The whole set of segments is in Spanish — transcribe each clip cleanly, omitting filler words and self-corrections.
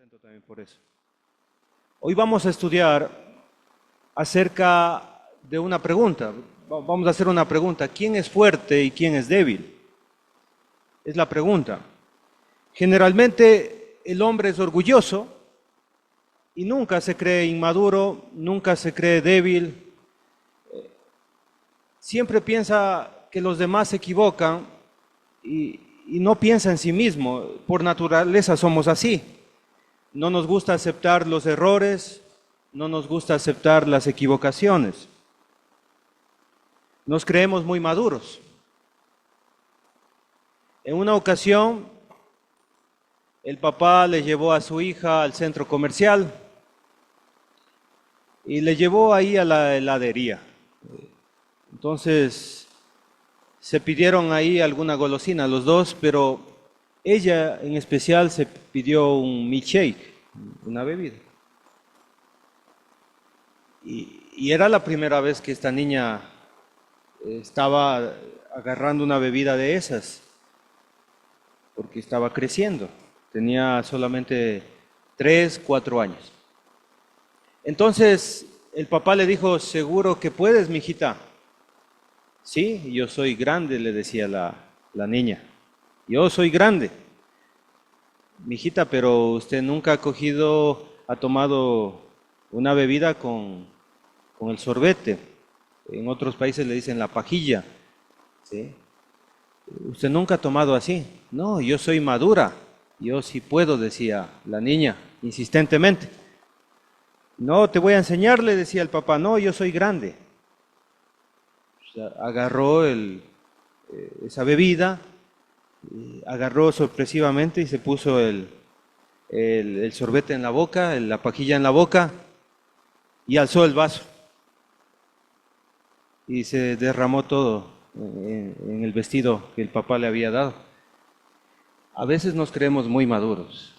contento también por eso. Hoy vamos a estudiar acerca de una pregunta. Vamos a hacer una pregunta. ¿Quién es fuerte y quién es débil? Es la pregunta. Generalmente el hombre es orgulloso y nunca se cree inmaduro, nunca se cree débil. Siempre piensa que los demás se equivocan y no piensa en sí mismo. Por naturaleza somos así. No nos gusta aceptar los errores, no nos gusta aceptar las equivocaciones. Nos creemos muy maduros. En una ocasión, el papá le llevó a su hija al centro comercial y le llevó ahí a la heladería. Entonces, se pidieron ahí alguna golosina los dos, pero ella en especial se pidió un milkshake, una bebida. Y era la primera vez que esta niña estaba agarrando una bebida de esas, porque estaba creciendo. Tenía solamente 3, 4 años. Entonces el papá le dijo: ¿seguro que puedes, mijita? Sí, yo soy grande, le decía la niña. Yo soy grande. Mijita, pero usted nunca ha tomado una bebida con el sorbete. En otros países le dicen la pajilla. ¿Sí? Usted nunca ha tomado así. No, yo soy madura. Yo sí puedo, decía la niña, insistentemente. No, te voy a enseñar, le decía el papá. No, yo soy grande. O sea, agarró esa bebida, agarró sorpresivamente y se puso el sorbete en la boca, la pajilla en la boca, y alzó el vaso. Y se derramó todo en el vestido que el papá le había dado. A veces nos creemos muy maduros.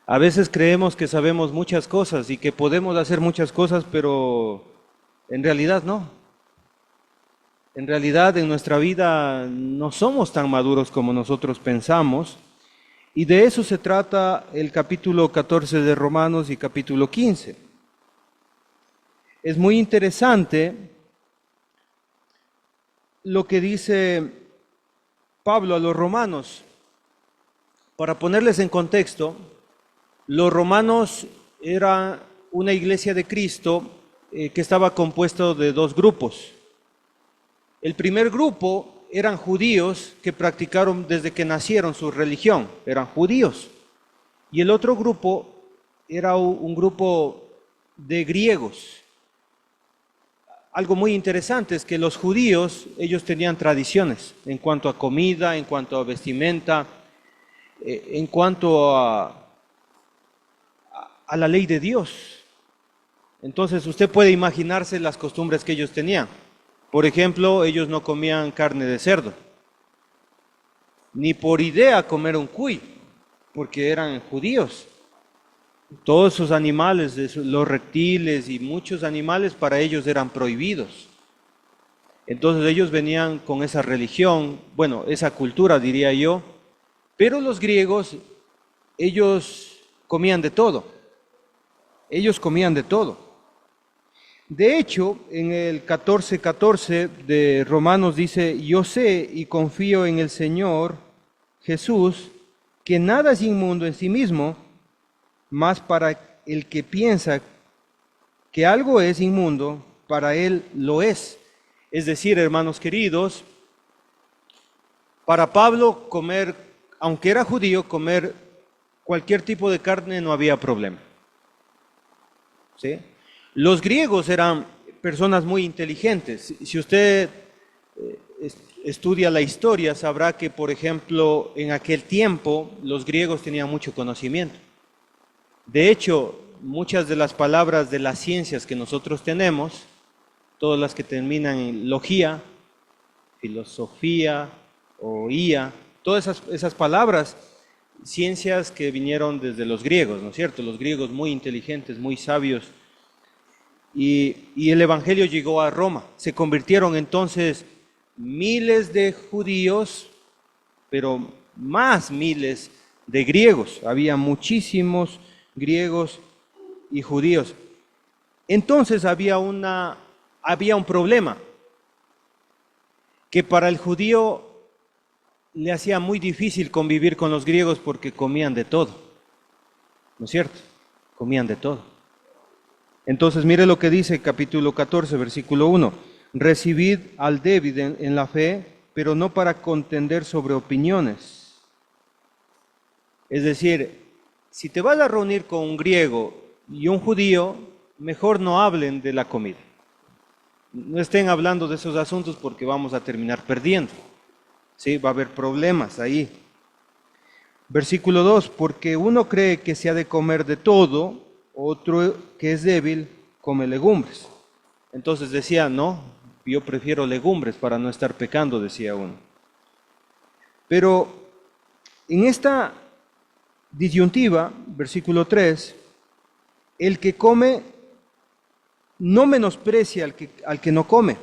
A veces creemos que sabemos muchas cosas y que podemos hacer muchas cosas, pero en realidad no. En realidad en nuestra vida no somos tan maduros como nosotros pensamos, y de eso se trata el capítulo 14 de Romanos y capítulo 15. Es muy interesante lo que dice Pablo a los romanos. Para ponerles en contexto, los romanos eran una iglesia de Cristo que estaba compuesto de dos grupos. El primer grupo eran judíos que practicaron desde que nacieron su religión, eran judíos. Y el otro grupo era un grupo de griegos. Algo muy interesante es que los judíos, ellos tenían tradiciones en cuanto a comida, en cuanto a vestimenta, en cuanto a la ley de Dios. Entonces usted puede imaginarse las costumbres que ellos tenían. Por ejemplo, ellos no comían carne de cerdo, ni por idea comer un cuy, porque eran judíos. Todos sus animales, los reptiles y muchos animales para ellos eran prohibidos. Entonces ellos venían con esa religión, bueno, esa cultura diría yo, pero los griegos, ellos comían de todo. Ellos comían de todo. De hecho, en el 14:14 de Romanos dice: yo sé y confío en el Señor Jesús, que nada es inmundo en sí mismo, mas para el que piensa que algo es inmundo, para él lo es. Es decir, hermanos queridos, para Pablo comer, aunque era judío, comer cualquier tipo de carne no había problema. ¿Sí? Los griegos eran personas muy inteligentes. Si usted estudia la historia, sabrá que, por ejemplo, en aquel tiempo los griegos tenían mucho conocimiento. De hecho, muchas de las palabras de las ciencias que nosotros tenemos, todas las que terminan en logía, filosofía o ía, todas esas palabras, ciencias que vinieron desde los griegos, ¿no es cierto? Los griegos muy inteligentes, muy sabios. Y el Evangelio llegó a Roma. Se convirtieron entonces miles de judíos, pero más miles de griegos. Había muchísimos griegos y judíos. Entonces había un problema, que para el judío le hacía muy difícil convivir con los griegos porque comían de todo, ¿no es cierto? Comían de todo. Entonces mire lo que dice capítulo 14, versículo 1. Recibid al débil en la fe, pero no para contender sobre opiniones. Es decir, si te vas a reunir con un griego y un judío, mejor no hablen de la comida. No estén hablando de esos asuntos porque vamos a terminar perdiendo. Sí, va a haber problemas ahí. Versículo 2, porque uno cree que se ha de comer de todo, otro que es débil come legumbres. Entonces decía, no, yo prefiero legumbres para no estar pecando, decía uno. Pero en esta disyuntiva, versículo 3, el que come no menosprecia al que no come,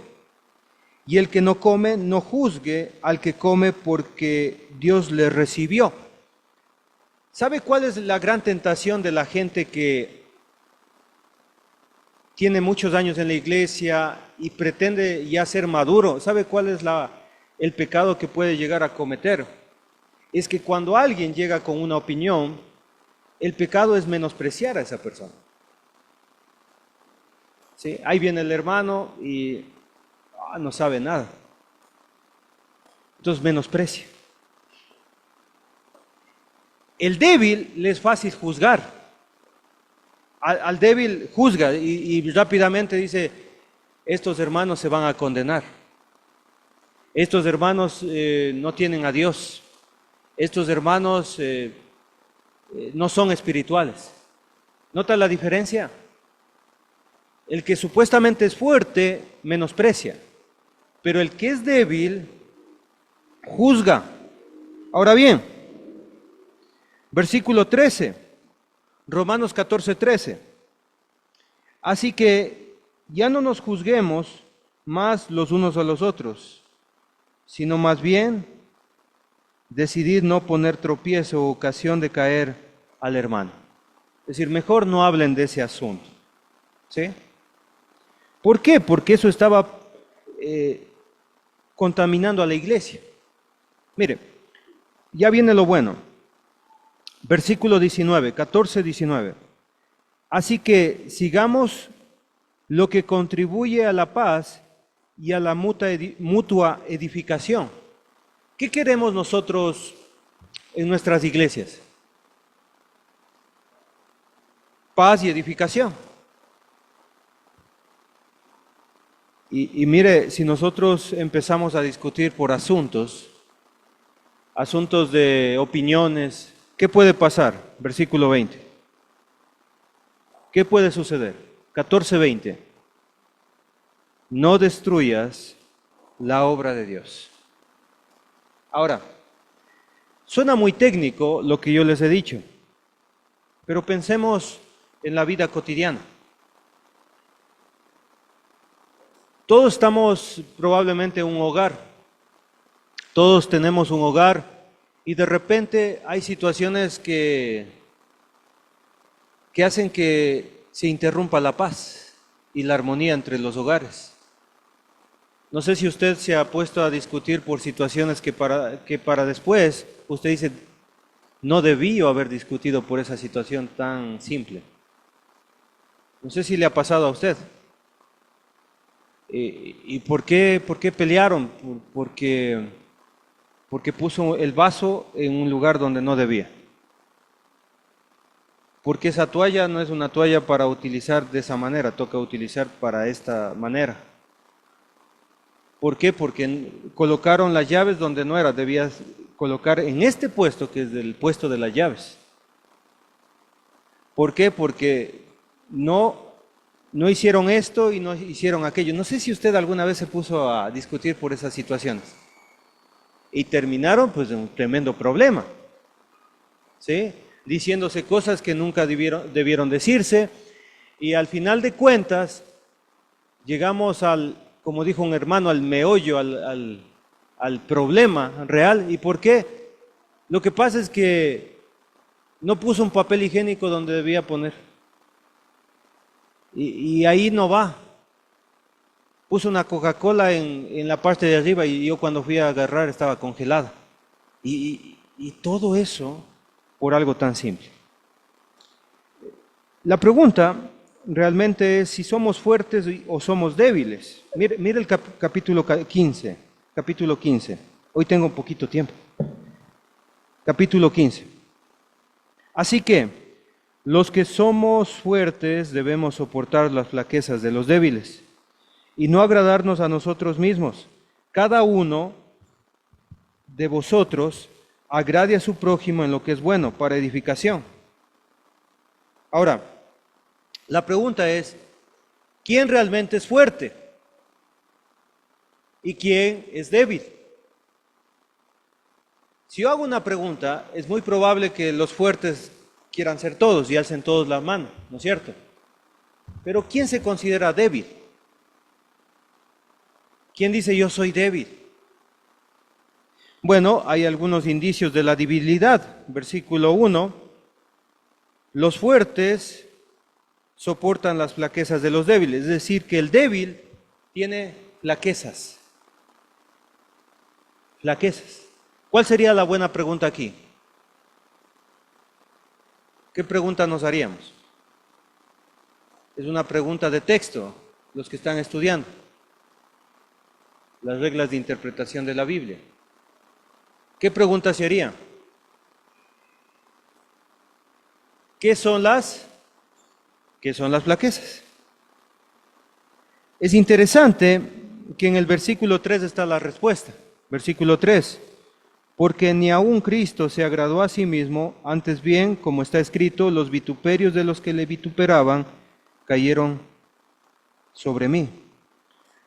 y el que no come no juzgue al que come porque Dios le recibió. ¿Sabe cuál es la gran tentación de la gente que tiene muchos años en la iglesia y pretende ya ser maduro? ¿Sabe cuál es el pecado que puede llegar a cometer? Es que cuando alguien llega con una opinión, el pecado es menospreciar a esa persona. ¿Sí? Ahí viene el hermano y no sabe nada. Entonces menosprecia. El débil le es fácil juzgar. Al débil juzga y rápidamente dice, estos hermanos se van a condenar. Estos hermanos no tienen a Dios. Estos hermanos no son espirituales. ¿Nota la diferencia? El que supuestamente es fuerte menosprecia, pero el que es débil juzga. Ahora bien, versículo 13, Romanos 14, 13. Así que ya no nos juzguemos más los unos a los otros, sino más bien decidid no poner tropiezo o ocasión de caer al hermano. Es decir, mejor no hablen de ese asunto. ¿Sí? ¿Por qué? Porque eso estaba contaminando a la iglesia. Mire, ya viene lo bueno. Versículo 19, 14, 19. Así que sigamos lo que contribuye a la paz y a la mutua edificación. ¿Qué queremos nosotros en nuestras iglesias? Paz y edificación. Y mire, si nosotros empezamos a discutir por asuntos de opiniones, ¿qué puede pasar? Versículo 20. ¿Qué puede suceder? 14:20. No destruyas la obra de Dios. Ahora, suena muy técnico lo que yo les he dicho, pero pensemos en la vida cotidiana. Todos estamos probablemente en un hogar, todos tenemos un hogar y de repente hay situaciones que hacen que se interrumpa la paz y la armonía entre los hogares. No sé si usted se ha puesto a discutir por situaciones que para después usted dice, no debí haber discutido por esa situación tan simple. No sé si le ha pasado a usted. ¿Y por qué pelearon? Porque puso el vaso en un lugar donde no debía. Porque esa toalla no es una toalla para utilizar de esa manera, toca utilizar para esta manera. ¿Por qué? Porque colocaron las llaves donde no era, debías colocar en este puesto que es el puesto de las llaves. ¿Por qué? Porque no hicieron esto y no hicieron aquello. No sé si usted alguna vez se puso a discutir por esas situaciones. Y terminaron pues en un tremendo problema. ¿Sí? Diciéndose cosas que nunca debieron decirse. Y al final de cuentas, llegamos como dijo un hermano, al meollo, al problema real. ¿Y por qué? Lo que pasa es que No puso un papel higiénico donde debía poner. Y ahí no va. Puso una Coca-Cola en la parte de arriba y yo cuando fui a agarrar estaba congelada. Y todo eso por algo tan simple. La pregunta realmente es si somos fuertes o somos débiles. Mire el capítulo 15, capítulo 15. Hoy tengo un poquito tiempo. Capítulo 15. Así que los que somos fuertes debemos soportar las flaquezas de los débiles y no agradarnos a nosotros mismos. Cada uno de vosotros agrade a su prójimo en lo que es bueno, para edificación. Ahora, la pregunta es, ¿quién realmente es fuerte? ¿Y quién es débil? Si yo hago una pregunta, es muy probable que los fuertes quieran ser todos y alcen todos la mano, ¿no es cierto? Pero ¿quién se considera débil? ¿Quién dice yo soy débil? Bueno, hay algunos indicios de la debilidad. Versículo 1, los fuertes soportan las flaquezas de los débiles, es decir, que el débil tiene flaquezas. Flaquezas. ¿Cuál sería la buena pregunta aquí? ¿Qué pregunta nos haríamos? Es una pregunta de texto, los que están estudiando las reglas de interpretación de la Biblia. ¿Qué pregunta se haría? ¿Qué son las flaquezas? Es interesante que en el versículo 3 está la respuesta. Versículo 3. Porque ni aun Cristo se agradó a sí mismo, antes bien, como está escrito, los vituperios de los que le vituperaban cayeron sobre mí.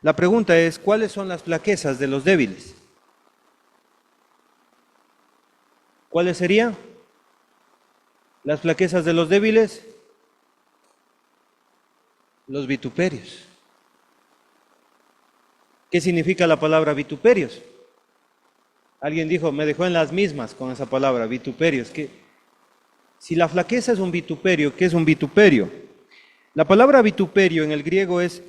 La pregunta es, ¿cuáles son las flaquezas de los débiles? ¿Cuáles serían las flaquezas de los débiles? Los vituperios. ¿Qué significa la palabra vituperios? Alguien dijo, me dejó en las mismas con esa palabra, vituperios. Que si la flaqueza es un vituperio, ¿qué es un vituperio? La palabra vituperio en el griego es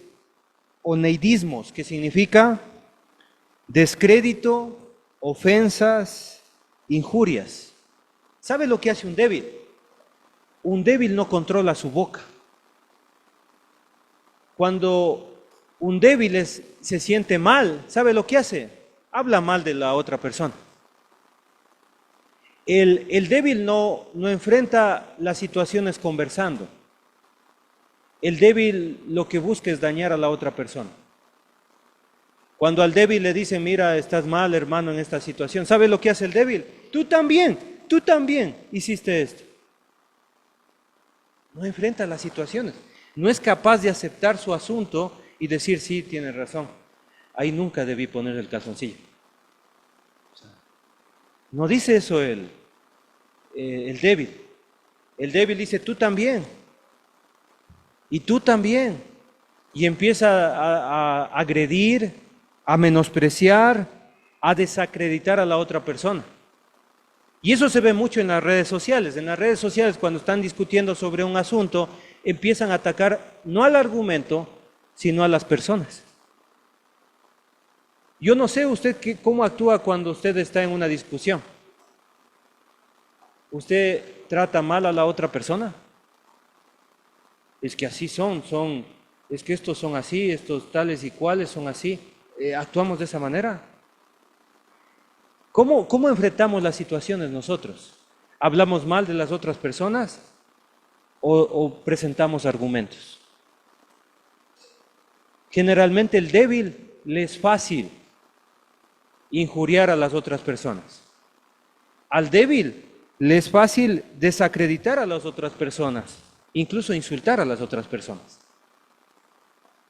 oneidismos, que significa descrédito, ofensas, injurias. ¿Sabe lo que hace un débil? Un débil no controla su boca. Cuando un débil se siente mal, ¿sabe lo que hace? Habla mal de la otra persona. El débil no enfrenta las situaciones conversando. El débil lo que busca es dañar a la otra persona. Cuando al débil le dicen, mira, estás mal, hermano, en esta situación, ¿sabe lo que hace el débil? Tú también hiciste esto. No enfrenta las situaciones. No es capaz de aceptar su asunto y decir, sí, tiene razón. Ahí nunca debí poner el calzoncillo. No dice eso el débil. El débil dice, tú también. Y tú también. Y empieza a agredir, a menospreciar, a desacreditar a la otra persona. Y eso se ve mucho en las redes sociales. En las redes sociales, cuando están discutiendo sobre un asunto, empiezan a atacar no al argumento, sino a las personas. Yo no sé usted cómo actúa cuando usted está en una discusión. ¿Usted trata mal a la otra persona? Es que así es que estos son así, estos tales y cuales son así. ¿Actuamos de esa manera? ¿Cómo enfrentamos las situaciones nosotros? ¿Hablamos mal de las otras personas o presentamos argumentos? Generalmente el débil le es fácil injuriar a las otras personas. Al débil le es fácil desacreditar a las otras personas, incluso insultar a las otras personas.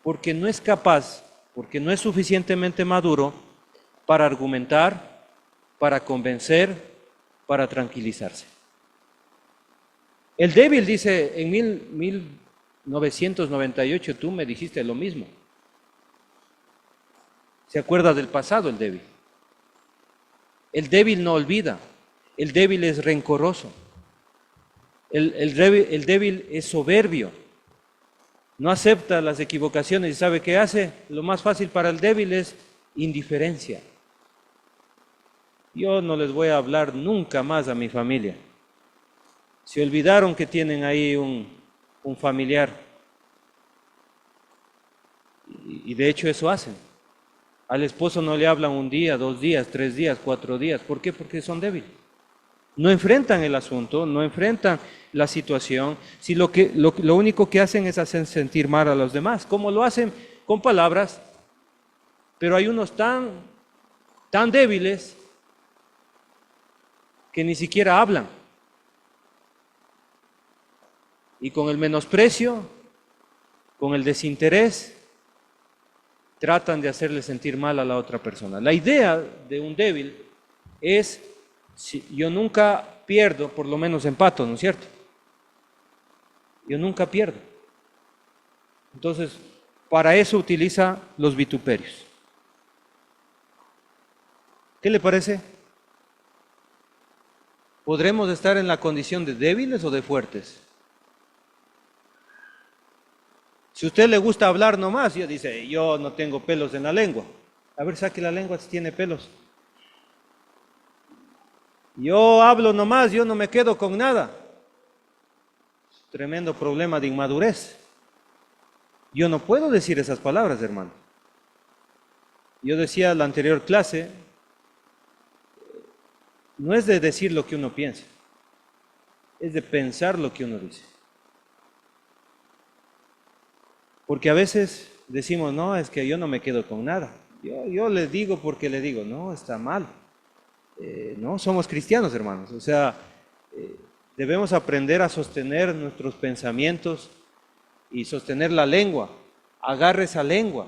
Porque no es capaz, porque no es suficientemente maduro para argumentar, para convencer, para tranquilizarse. El débil dice, en 1998 tú me dijiste lo mismo. ¿Se acuerda del pasado el débil? El débil no olvida, el débil es rencoroso. El débil es soberbio, no acepta las equivocaciones y ¿sabe qué hace? Lo más fácil para el débil es indiferencia. Yo no les voy a hablar nunca más a mi familia. Se olvidaron que tienen ahí un familiar. Y de hecho eso hacen. Al esposo no le hablan un día, 2 días, 3 días, 4 días. ¿Por qué? Porque son débiles. No enfrentan el asunto, no enfrentan la situación, si lo único que hacen es hacer sentir mal a los demás. ¿Cómo lo hacen? Con palabras, pero hay unos tan débiles que ni siquiera hablan. Y con el menosprecio, con el desinterés, tratan de hacerle sentir mal a la otra persona. La idea de un débil es, si yo nunca pierdo, por lo menos empato, ¿no es cierto? Yo nunca pierdo. Entonces, para eso utiliza los vituperios. ¿Qué le parece? ¿Podremos estar en la condición de débiles o de fuertes? Si a usted le gusta hablar nomás, y dice, yo no tengo pelos en la lengua. A ver, saque la lengua si tiene pelos. Yo hablo nomás, yo no me quedo con nada. Tremendo problema de inmadurez. Yo no puedo decir esas palabras, hermano. Yo decía en la anterior clase, no es de decir lo que uno piensa, es de pensar lo que uno dice. Porque a veces decimos, no, es que yo no me quedo con nada. Yo le digo porque le digo, no, está mal. No, somos cristianos, hermanos. O sea, debemos aprender a sostener nuestros pensamientos y sostener la lengua. Agarre esa lengua,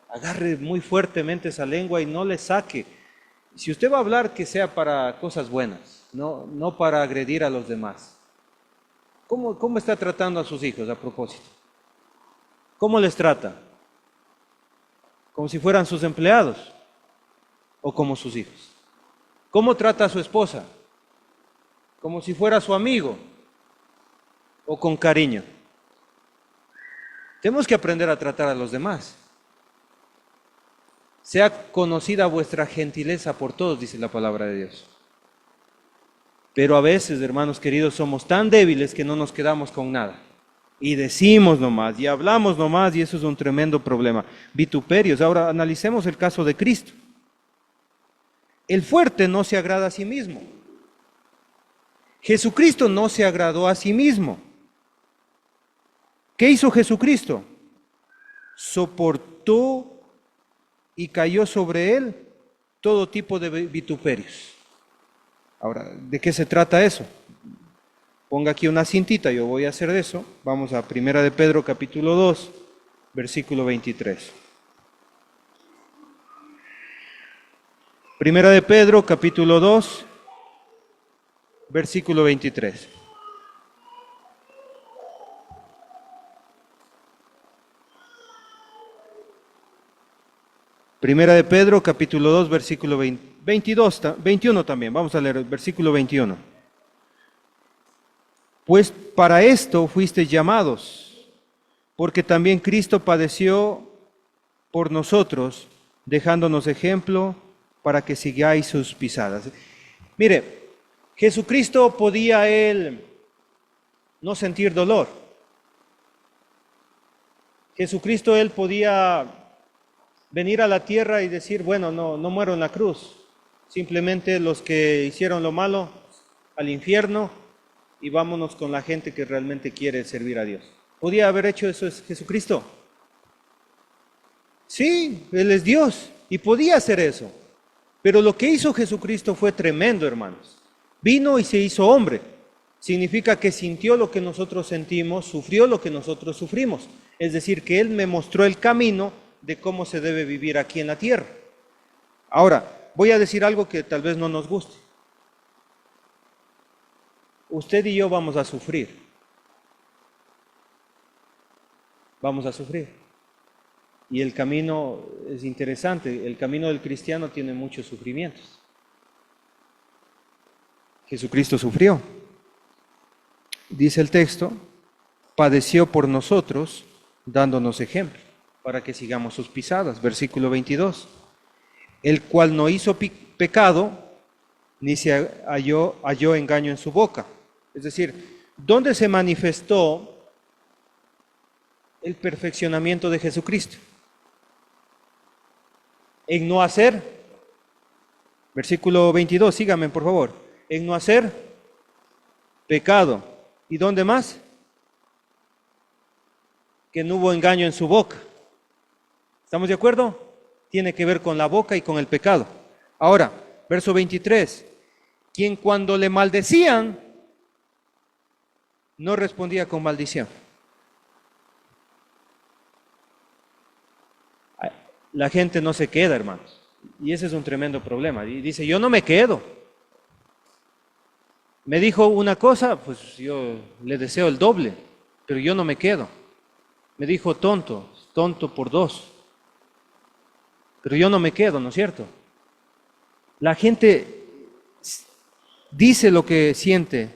agarre muy fuertemente esa lengua y no le saque. Si usted va a hablar, que sea para cosas buenas, no para agredir a los demás. ¿Cómo está tratando a sus hijos a propósito? ¿Cómo les trata? ¿Como si fueran sus empleados o como sus hijos? ¿Cómo trata a su esposa? ¿Como si fuera su amigo o con cariño? Tenemos que aprender a tratar a los demás. Sea conocida vuestra gentileza por todos, dice la palabra de Dios. Pero a veces, hermanos queridos, somos tan débiles que no nos quedamos con nada. Y decimos nomás, y hablamos nomás, y eso es un tremendo problema. Vituperios. Ahora analicemos el caso de Cristo. El fuerte no se agrada a sí mismo. Jesucristo no se agradó a sí mismo. ¿Qué hizo Jesucristo? Soportó y cayó sobre él todo tipo de vituperios. Ahora, ¿de qué se trata eso? Ponga aquí una cintita, yo voy a hacer de eso. Vamos a 1 de Pedro capítulo 2, versículo 23. 1 de Pedro capítulo 2, versículo 23. Primera de Pedro, capítulo 2, versículo 21 también. Vamos a leer el versículo 21. Pues para esto fuisteis llamados, porque también Cristo padeció por nosotros, dejándonos ejemplo para que sigáis sus pisadas. Mire, Jesucristo podía él no sentir dolor. Jesucristo él podía venir a la tierra y decir, bueno, no muero en la cruz. Simplemente los que hicieron lo malo al infierno y vámonos con la gente que realmente quiere servir a Dios. ¿Podía haber hecho eso Jesucristo? Sí, Él es Dios y podía hacer eso. Pero lo que hizo Jesucristo fue tremendo, hermanos. Vino y se hizo hombre. Significa que sintió lo que nosotros sentimos, sufrió lo que nosotros sufrimos. Es decir, que Él me mostró el camino de cómo se debe vivir aquí en la tierra. Ahora, voy a decir algo que tal vez no nos guste. Usted y yo vamos a sufrir. Vamos a sufrir. Y el camino es interesante. El camino del cristiano tiene muchos sufrimientos. Jesucristo sufrió. dice el texto, padeció por nosotros, dándonos ejemplo, para que sigamos sus pisadas. Versículo 22. El cual no hizo pecado, ni se halló engaño en su boca. Es decir, ¿dónde se manifestó el perfeccionamiento de Jesucristo? En no hacer, versículo 22, síganme por favor, en no hacer pecado. ¿Y dónde más? Que no hubo engaño en su boca. ¿Estamos de acuerdo? Tiene que ver con la boca y con el pecado. Ahora, verso 23, quien cuando le maldecían, no respondía con maldición. La gente no se queda, hermanos, y ese es un tremendo problema. Y dice, yo no me quedo. Me dijo una cosa, pues yo le deseo el doble, pero yo no me quedo. Me dijo tonto por dos, pero yo no me quedo, ¿no es cierto? La gente dice lo que siente,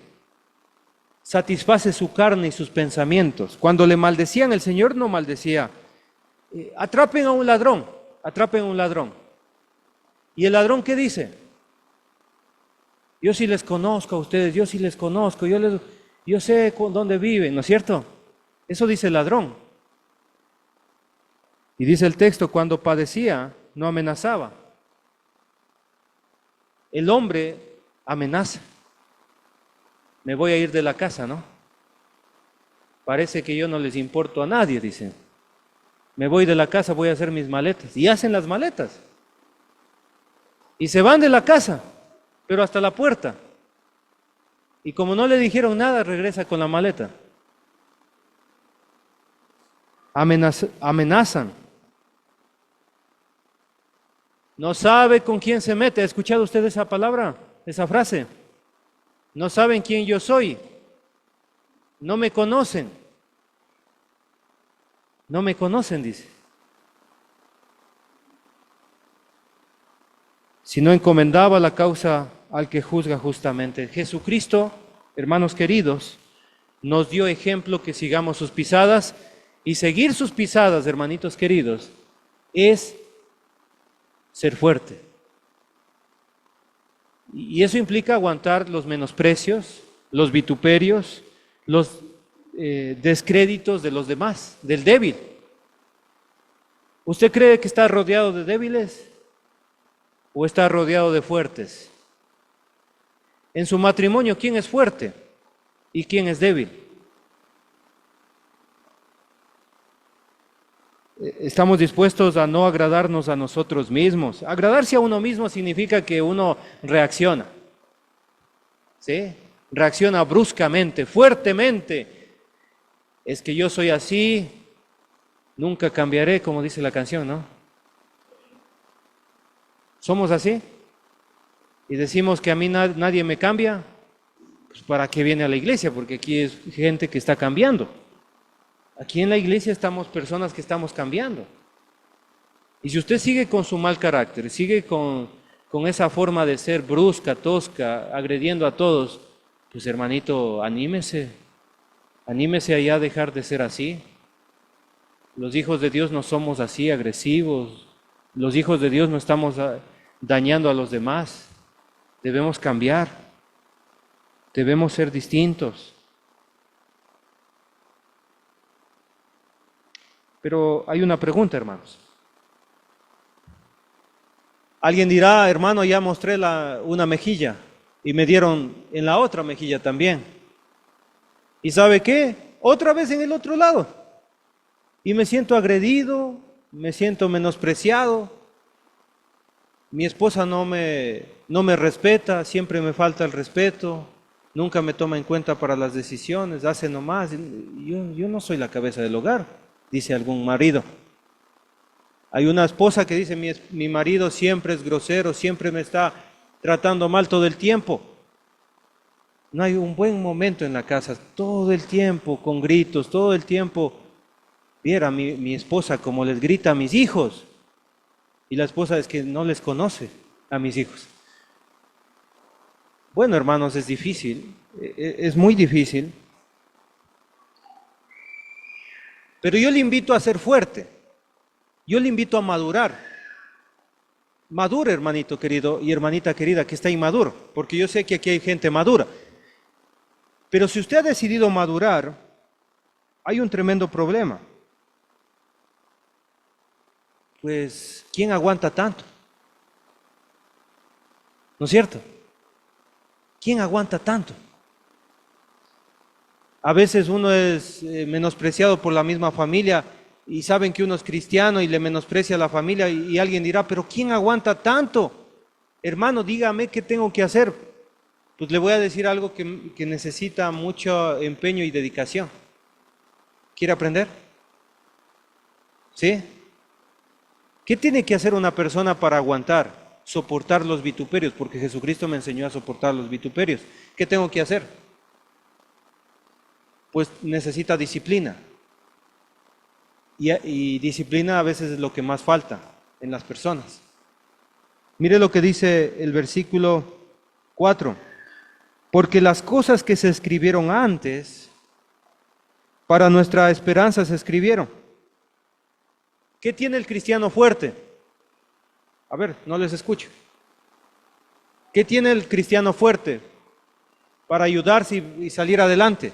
satisface su carne y sus pensamientos. Cuando le maldecían, el Señor no maldecía. Atrapen a un ladrón, atrapen a un ladrón. ¿Y el ladrón qué dice? Yo sí les conozco a ustedes, yo sí les conozco, yo sé dónde viven, ¿no es cierto? Eso dice el ladrón. Y dice el texto, cuando padecía, no amenazaba. El hombre amenaza. Me voy a ir de la casa, ¿no? Parece que yo no les importo a nadie, dicen. Me voy de la casa, voy a hacer mis maletas. Y hacen las maletas. Y se van de la casa, pero hasta la puerta. Y como no le dijeron nada, regresa con la maleta. Amenazan. No sabe con quién se mete. ¿Ha escuchado usted esa palabra, esa frase? No saben quién yo soy. No me conocen. No me conocen, dice. Si no encomendaba la causa al que juzga justamente. Jesucristo, hermanos queridos, nos dio ejemplo que sigamos sus pisadas, y seguir sus pisadas, hermanitos queridos, es ser fuerte. Y eso implica aguantar los menosprecios, los vituperios, los descréditos de los demás, del débil. ¿Usted cree que está rodeado de débiles o está rodeado de fuertes? En su matrimonio, ¿quién es fuerte y quién es débil? Estamos dispuestos a no agradarnos a nosotros mismos. Agradarse a uno mismo significa que uno reacciona, ¿sí? Reacciona bruscamente, fuertemente. Es que yo soy así, nunca cambiaré, como dice la canción, ¿no? ¿Somos así? Y decimos que a mí nadie me cambia. Pues ¿para qué viene a la iglesia? Porque aquí es gente que está cambiando. Aquí en la iglesia estamos personas que estamos cambiando. Y si usted sigue con su mal carácter, sigue con esa forma de ser brusca, tosca, agrediendo a todos, pues hermanito, anímese. Anímese allá a dejar de ser así. Los hijos de Dios no somos así, agresivos. Los hijos de Dios no estamos dañando a los demás. Debemos cambiar. Debemos ser distintos. Pero hay una pregunta, hermanos. Alguien dirá, hermano, ya mostré una mejilla y me dieron en la otra mejilla también. ¿Y sabe qué? Otra vez en el otro lado. Y me siento agredido, me siento menospreciado. Mi esposa no me respeta, siempre me falta el respeto, nunca me toma en cuenta para las decisiones, hace nomás. Yo no soy la cabeza del hogar, dice algún marido. Hay una esposa que dice, mi marido siempre es grosero, siempre me está tratando mal todo el tiempo. No hay un buen momento en la casa, todo el tiempo con gritos, todo el tiempo. Viera mi esposa como les grita a mis hijos. Y la esposa es que no les conoce a mis hijos. Bueno, hermanos, es difícil, es muy difícil. Pero yo le invito a ser fuerte. Yo le invito a madurar. Madure, hermanito querido y hermanita querida, que está inmaduro, porque yo sé que aquí hay gente madura. Pero si usted ha decidido madurar, hay un tremendo problema. Pues, ¿quién aguanta tanto? ¿No es cierto? ¿Quién aguanta tanto? A veces uno es menospreciado por la misma familia y saben que uno es cristiano y le menosprecia a la familia y alguien dirá, pero ¿quién aguanta tanto? Hermano, dígame qué tengo que hacer. Pues le voy a decir algo que necesita mucho empeño y dedicación. ¿Quiere aprender? ¿Sí? ¿Qué tiene que hacer una persona para aguantar, soportar los vituperios? Porque Jesucristo me enseñó a soportar los vituperios. ¿Qué tengo que hacer? Pues necesita disciplina. Y disciplina a veces es lo que más falta en las personas. Mire lo que dice el versículo 4. Porque las cosas que se escribieron antes, para nuestra esperanza se escribieron. ¿Qué tiene el cristiano fuerte? A ver, no les escucho. ¿Qué tiene el cristiano fuerte para ayudarse y salir adelante?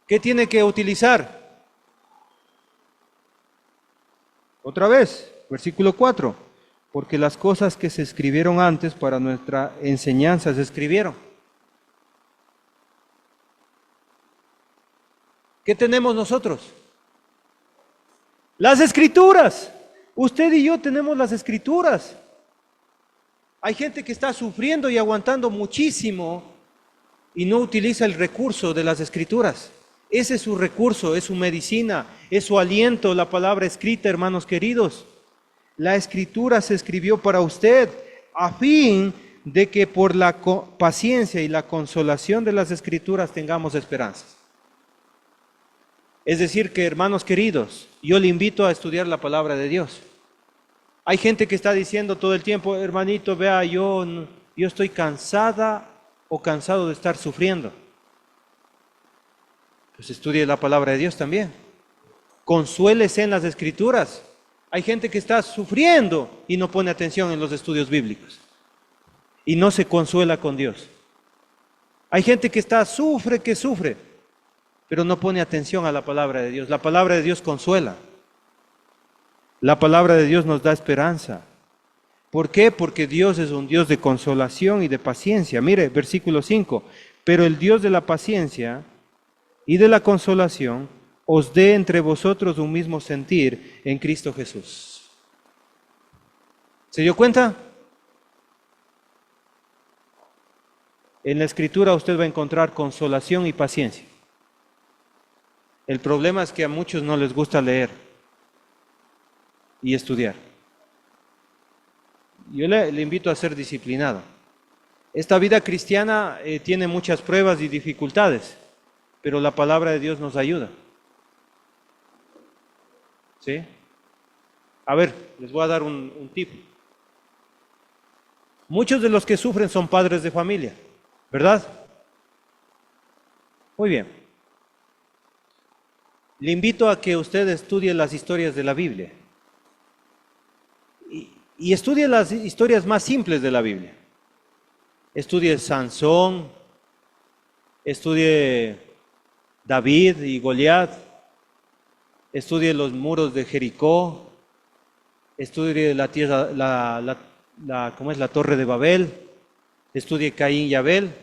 ¿Qué tiene que utilizar? Otra vez, versículo 4. Porque las cosas que se escribieron antes para nuestra enseñanza se escribieron. ¿Qué tenemos nosotros? Las escrituras. Usted y yo tenemos las escrituras. Hay gente que está sufriendo y aguantando muchísimo y no utiliza el recurso de las escrituras. Ese es su recurso, es su medicina, es su aliento, la palabra escrita, hermanos queridos. La escritura se escribió para usted a fin de que por la paciencia y la consolación de las escrituras tengamos esperanzas. Es decir que, hermanos queridos, yo le invito a estudiar la palabra de Dios. Hay gente que está diciendo todo el tiempo, hermanito, vea, yo estoy cansada o cansado de estar sufriendo. Pues estudie la palabra de Dios también. Consuélese en las escrituras. Hay gente que está sufriendo y no pone atención en los estudios bíblicos. Y no se consuela con Dios. Hay gente que sufre, pero no pone atención a la palabra de Dios. La palabra de Dios consuela. La palabra de Dios nos da esperanza. ¿Por qué? Porque Dios es un Dios de consolación y de paciencia. Mire, versículo 5. Pero el Dios de la paciencia y de la consolación os dé entre vosotros un mismo sentir en Cristo Jesús. ¿Se dio cuenta? En la Escritura usted va a encontrar consolación y paciencia. El problema es que a muchos no les gusta leer y estudiar. Yo le invito a ser disciplinado. Esta vida cristiana tiene muchas pruebas y dificultades, pero la palabra de Dios nos ayuda. ¿Sí? A ver, les voy a dar un tip. Muchos de los que sufren son padres de familia, ¿verdad? Muy bien. Le invito a que usted estudie las historias de la Biblia. Y estudie las historias más simples de la Biblia. Estudie Sansón, estudie David y Goliat, estudie los muros de Jericó, estudie la tierra, ¿cómo es? La torre de Babel, estudie Caín y Abel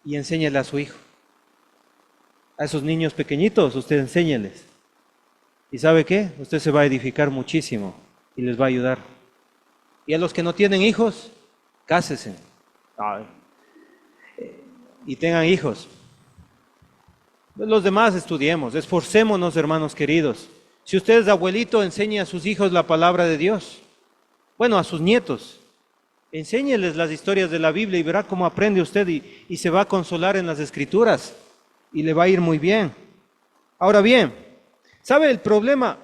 y enséñele a su hijo. A esos niños pequeñitos, usted enséñeles. ¿Y sabe qué? Usted se va a edificar muchísimo y les va a ayudar. Y a los que no tienen hijos, cásese. Y tengan hijos. Los demás estudiemos, esforcémonos, hermanos queridos. Si usted es abuelito, enseñe a sus hijos la palabra de Dios. Bueno, a sus nietos. Enséñeles las historias de la Biblia y verá cómo aprende usted y se va a consolar en las Escrituras. Y le va a ir muy bien. Ahora bien, ¿sabe el problema?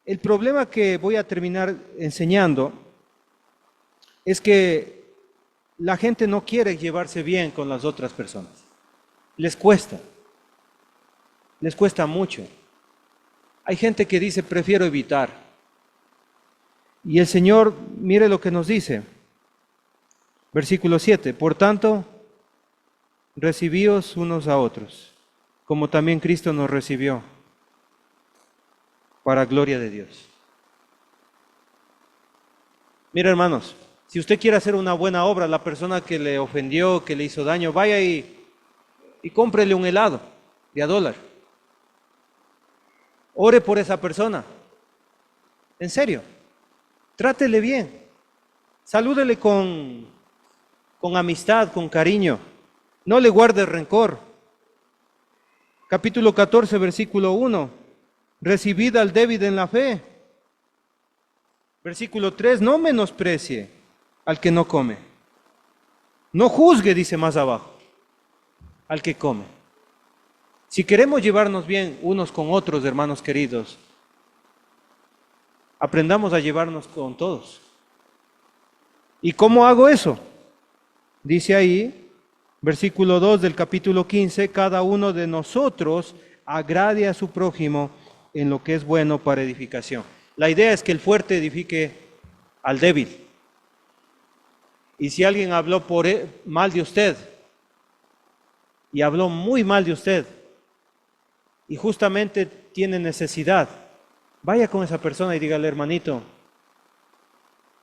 El problema que voy a terminar enseñando es que la gente no quiere llevarse bien con las otras personas. Les cuesta. les cuesta mucho. Hay gente que dice, prefiero evitar. Y el Señor, mire lo que nos dice. Versículo 7. Por tanto, recibíos unos a otros, como también Cristo nos recibió, para gloria de Dios. Mira, hermanos, si usted quiere hacer una buena obra, la persona que le ofendió, que le hizo daño, vaya y cómprele un helado de $1. Ore por esa persona. En serio, trátele bien. Salúdele con amistad, con cariño. No le guarde rencor. Capítulo 14, versículo 1. Recibid al débil en la fe. Versículo 3. No menosprecie al que no come. No juzgue, dice más abajo, al que come. Si queremos llevarnos bien unos con otros, hermanos queridos, aprendamos a llevarnos con todos. ¿Y cómo hago eso? Dice ahí, versículo 2 del capítulo 15, cada uno de nosotros agrade a su prójimo en lo que es bueno para edificación. La idea es que el fuerte edifique al débil. Y si alguien habló mal de usted, y habló muy mal de usted, y justamente tiene necesidad, vaya con esa persona y dígale, hermanito,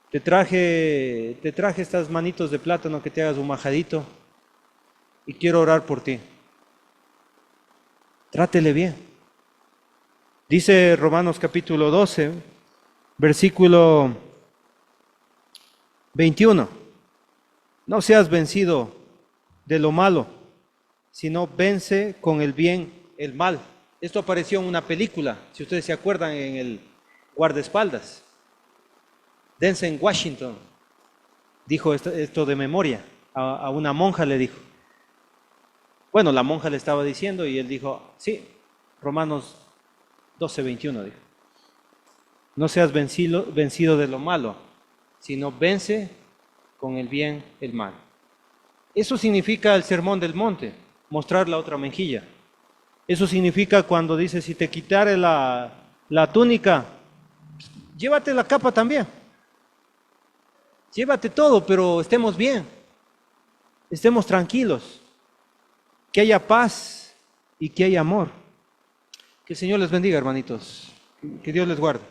te traje estas manitos de plátano que te hagas un majadito y quiero orar por ti. Trátele bien. Dice Romanos capítulo 12, versículo 21. No seas vencido de lo malo, sino vence con el bien el mal. Esto apareció en una película, si ustedes se acuerdan, en el guardaespaldas. Denzel Washington dijo esto de memoria, a una monja le dijo. Bueno, la monja le estaba diciendo y él dijo, sí, Romanos 12:21 dijo. No seas vencido de lo malo, sino vence con el bien el mal. Eso significa el sermón del monte, mostrar la otra mejilla. Eso significa cuando dice, si te quitare la túnica, llévate la capa también. Llévate todo, pero estemos bien, estemos tranquilos, que haya paz y que haya amor. Que el Señor les bendiga, hermanitos, que Dios les guarde.